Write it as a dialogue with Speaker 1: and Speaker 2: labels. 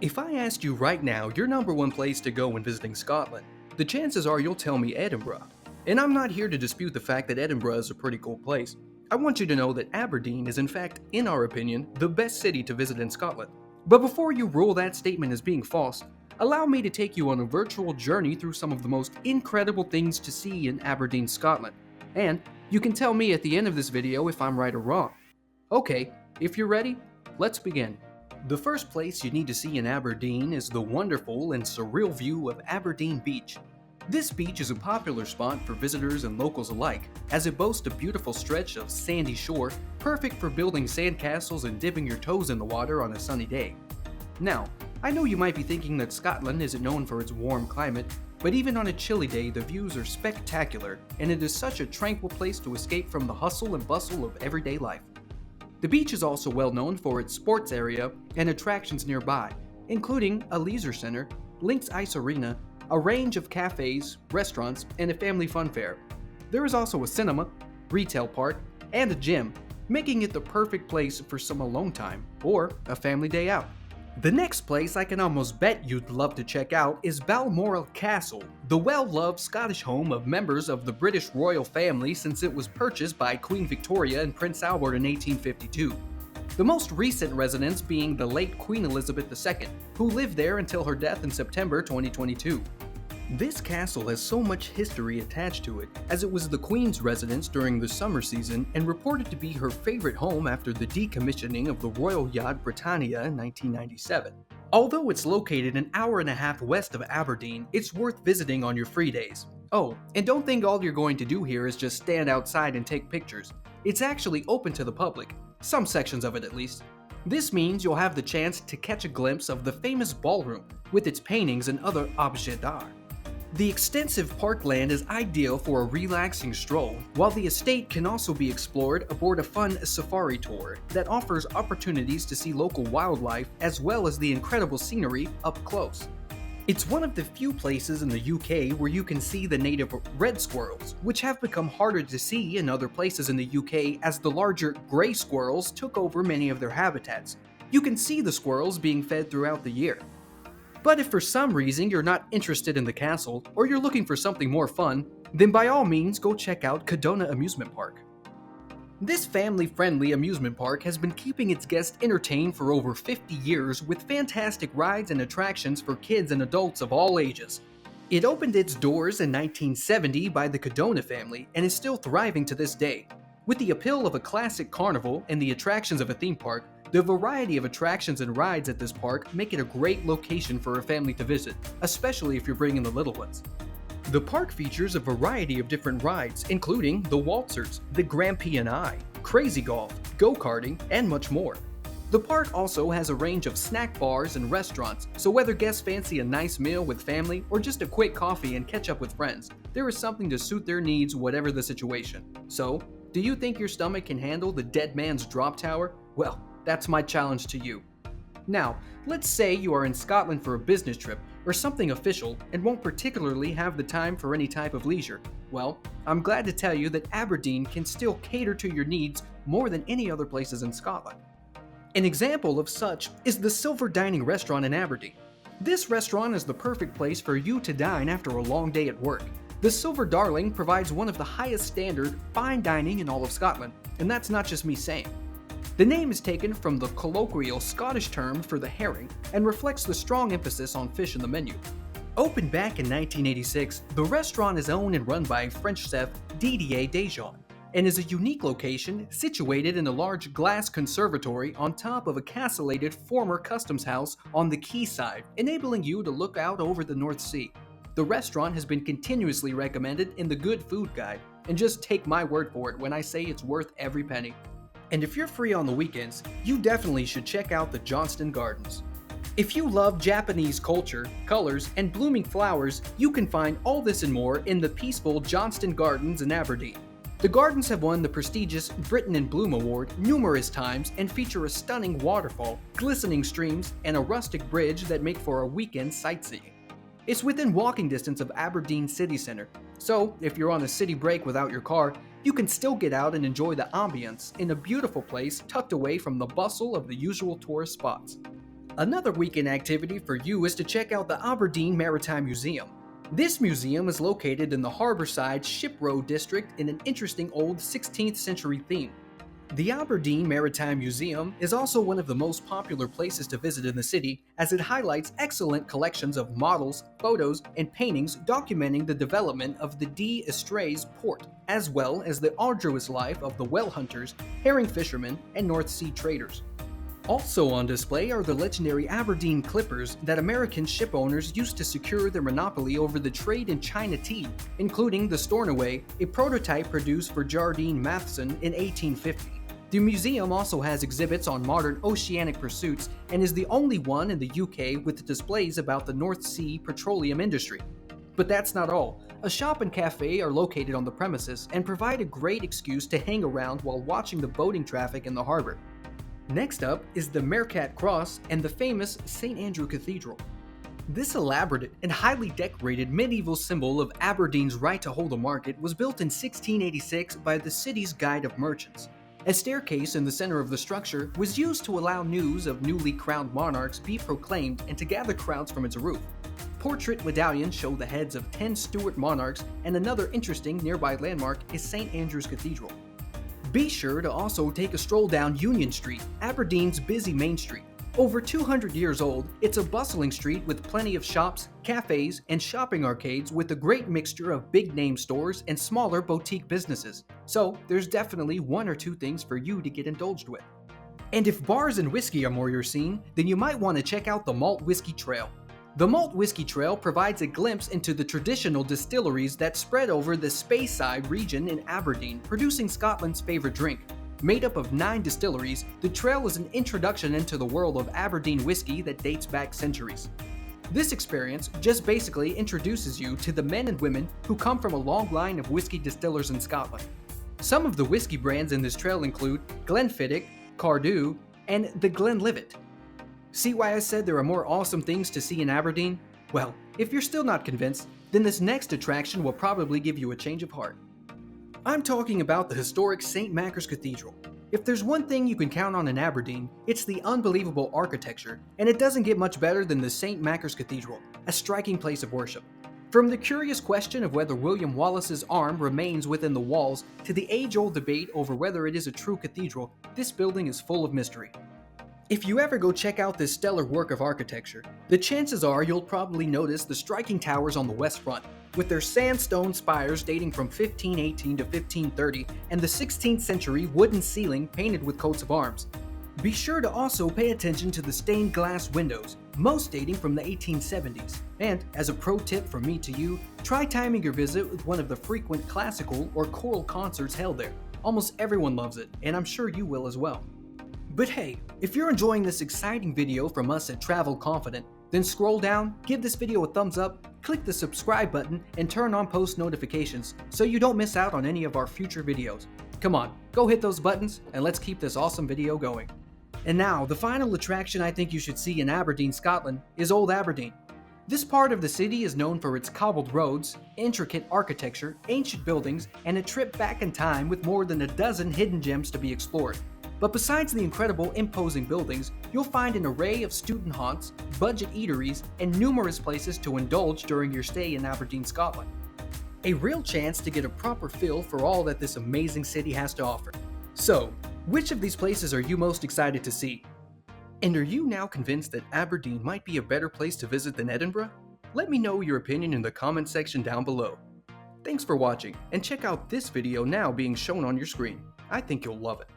Speaker 1: If I asked you right now your number one place to go when visiting Scotland, the chances are you'll tell me Edinburgh. And I'm not here to dispute the fact that Edinburgh is a pretty cool place. I want you to know that Aberdeen is in fact, in our opinion, the best city to visit in Scotland. But before you rule that statement as being false, allow me to take you on a virtual journey through some of the most incredible things to see in Aberdeen, Scotland. And you can tell me at the end of this video if I'm right or wrong. Okay, if you're ready, let's begin. The first place you need to see in Aberdeen is the wonderful and surreal view of Aberdeen Beach. This beach is a popular spot for visitors and locals alike, as it boasts a beautiful stretch of sandy shore, perfect for building sandcastles and dipping your toes in the water on a sunny day. Now, I know you might be thinking that Scotland isn't known for its warm climate, but even on a chilly day the views are spectacular, and it is such a tranquil place to escape from the hustle and bustle of everyday life. The beach is also well known for its sports area and attractions nearby, including a leisure center, Lynx Ice Arena, a range of cafes, restaurants, and a family fun fair. There is also a cinema, retail park, and a gym, making it the perfect place for some alone time or a family day out. The next place I can almost bet you'd love to check out is Balmoral Castle, the well-loved Scottish home of members of the British royal family since it was purchased by Queen Victoria and Prince Albert in 1852. The most recent residents being the late Queen Elizabeth II, who lived there until her death in September 2022. This castle has so much history attached to it, as it was the Queen's residence during the summer season and reported to be her favorite home after the decommissioning of the royal yacht Britannia in 1997. Although it's located an hour and a half west of Aberdeen, it's worth visiting on your free days. Oh, and don't think all you're going to do here is just stand outside and take pictures. It's actually open to the public, some sections of it at least. This means you'll have the chance to catch a glimpse of the famous ballroom, with its paintings and other objets d'art. The extensive parkland is ideal for a relaxing stroll, while the estate can also be explored aboard a fun safari tour that offers opportunities to see local wildlife as well as the incredible scenery up close. It's one of the few places in the UK where you can see the native red squirrels, which have become harder to see in other places in the UK as the larger grey squirrels took over many of their habitats. You can see the squirrels being fed throughout the year. But if for some reason you're not interested in the castle, or you're looking for something more fun, then by all means go check out Cadona Amusement Park. This family-friendly amusement park has been keeping its guests entertained for over 50 years with fantastic rides and attractions for kids and adults of all ages. It opened its doors in 1970 by the Cadona family and is still thriving to this day. With the appeal of a classic carnival and the attractions of a theme park, the variety of attractions and rides at this park make it a great location for a family to visit, especially if you're bringing the little ones. The park features a variety of different rides, including the Waltzers, the Grand P&I, Crazy Golf, go-karting, and much more. The park also has a range of snack bars and restaurants, so whether guests fancy a nice meal with family or just a quick coffee and catch up with friends, there is something to suit their needs whatever the situation. So, do you think your stomach can handle the Dead Man's Drop Tower? Well, that's my challenge to you. Now, let's say you are in Scotland for a business trip or something official and won't particularly have the time for any type of leisure. Well, I'm glad to tell you that Aberdeen can still cater to your needs more than any other places in Scotland. An example of such is the Silver Dining Restaurant in Aberdeen. This restaurant is the perfect place for you to dine after a long day at work. The Silver Darling provides one of the highest standard fine dining in all of Scotland, and that's not just me saying. The name is taken from the colloquial Scottish term for the herring and reflects the strong emphasis on fish in the menu. Opened back in 1986, the restaurant is owned and run by French chef Didier Dejean and is a unique location situated in a large glass conservatory on top of a castellated former customs house on the quayside, enabling you to look out over the North Sea. The restaurant has been continuously recommended in the Good Food Guide, and just take my word for it when I say it's worth every penny. And if you're free on the weekends, you definitely should check out the Johnston Gardens. If you love Japanese culture, colors, and blooming flowers, you can find all this and more in the peaceful Johnston Gardens in Aberdeen. The gardens have won the prestigious Britain in Bloom Award numerous times and feature a stunning waterfall, glistening streams, and a rustic bridge that make for a weekend sightseeing. It's within walking distance of Aberdeen city centre, so if you're on a city break without your car, you can still get out and enjoy the ambience in a beautiful place tucked away from the bustle of the usual tourist spots. Another weekend activity for you is to check out the Aberdeen Maritime Museum. This museum is located in the Harbourside Ship Road district in an interesting old 16th century theme. The Aberdeen Maritime Museum is also one of the most popular places to visit in the city, as it highlights excellent collections of models, photos, and paintings documenting the development of the d'Estrées port, as well as the arduous life of the whale hunters, herring fishermen, and North Sea traders. Also on display are the legendary Aberdeen clippers that American ship owners used to secure their monopoly over the trade in China tea, including the Stornoway, a prototype produced for Jardine Matheson in 1850. The museum also has exhibits on modern oceanic pursuits and is the only one in the UK with displays about the North Sea petroleum industry. But that's not all. A shop and cafe are located on the premises and provide a great excuse to hang around while watching the boating traffic in the harbor. Next up is the Mercat Cross and the famous St. Andrew Cathedral. This elaborate and highly decorated medieval symbol of Aberdeen's right to hold a market was built in 1686 by the city's Guide of Merchants. A staircase in the center of the structure was used to allow news of newly crowned monarchs be proclaimed and to gather crowds from its roof. Portrait medallions show the heads of 10 Stuart monarchs, and another interesting nearby landmark is St. Andrew's Cathedral. Be sure to also take a stroll down Union Street, Aberdeen's busy main street. Over 200 years old, it's a bustling street with plenty of shops, cafes, and shopping arcades with a great mixture of big-name stores and smaller boutique businesses. So there's definitely one or two things for you to get indulged with. And if bars and whiskey are more your scene, then you might want to check out the Malt Whisky Trail. The Malt Whisky Trail provides a glimpse into the traditional distilleries that spread over the Speyside region in Aberdeen, producing Scotland's favorite drink. Made up of 9 distilleries, the trail is an introduction into the world of Aberdeen whiskey that dates back centuries. This experience just basically introduces you to the men and women who come from a long line of whiskey distillers in Scotland. Some of the whiskey brands in this trail include Glenfiddich, Cardew, and the Glenlivet. See why I said there are more awesome things to see in Aberdeen? Well, if you're still not convinced, then this next attraction will probably give you a change of heart. I'm talking about the historic St. Macher's Cathedral. If there's one thing you can count on in Aberdeen, it's the unbelievable architecture, and it doesn't get much better than the St. Macher's Cathedral, a striking place of worship. From the curious question of whether William Wallace's arm remains within the walls to the age-old debate over whether it is a true cathedral, this building is full of mystery. If you ever go check out this stellar work of architecture, the chances are you'll probably notice the striking towers on the west front, with their sandstone spires dating from 1518 to 1530 and the 16th century wooden ceiling painted with coats of arms. Be sure to also pay attention to the stained glass windows, most dating from the 1870s. And as a pro tip from me to you, try timing your visit with one of the frequent classical or choral concerts held there. Almost everyone loves it, and I'm sure you will as well. But hey, if you're enjoying this exciting video from us at Travel Confident, then scroll down, give this video a thumbs up, click the subscribe button, and turn on post notifications so you don't miss out on any of our future videos. Come on, go hit those buttons and let's keep this awesome video going. And now, the final attraction I think you should see in Aberdeen, Scotland is Old Aberdeen. This part of the city is known for its cobbled roads, intricate architecture, ancient buildings, and a trip back in time with more than a dozen hidden gems to be explored. But besides the incredible imposing buildings, you'll find an array of student haunts, budget eateries, and numerous places to indulge during your stay in Aberdeen, Scotland. A real chance to get a proper feel for all that this amazing city has to offer. So, which of these places are you most excited to see? And are you now convinced that Aberdeen might be a better place to visit than Edinburgh? Let me know your opinion in the comment section down below. Thanks for watching, and check out this video now being shown on your screen. I think you'll love it.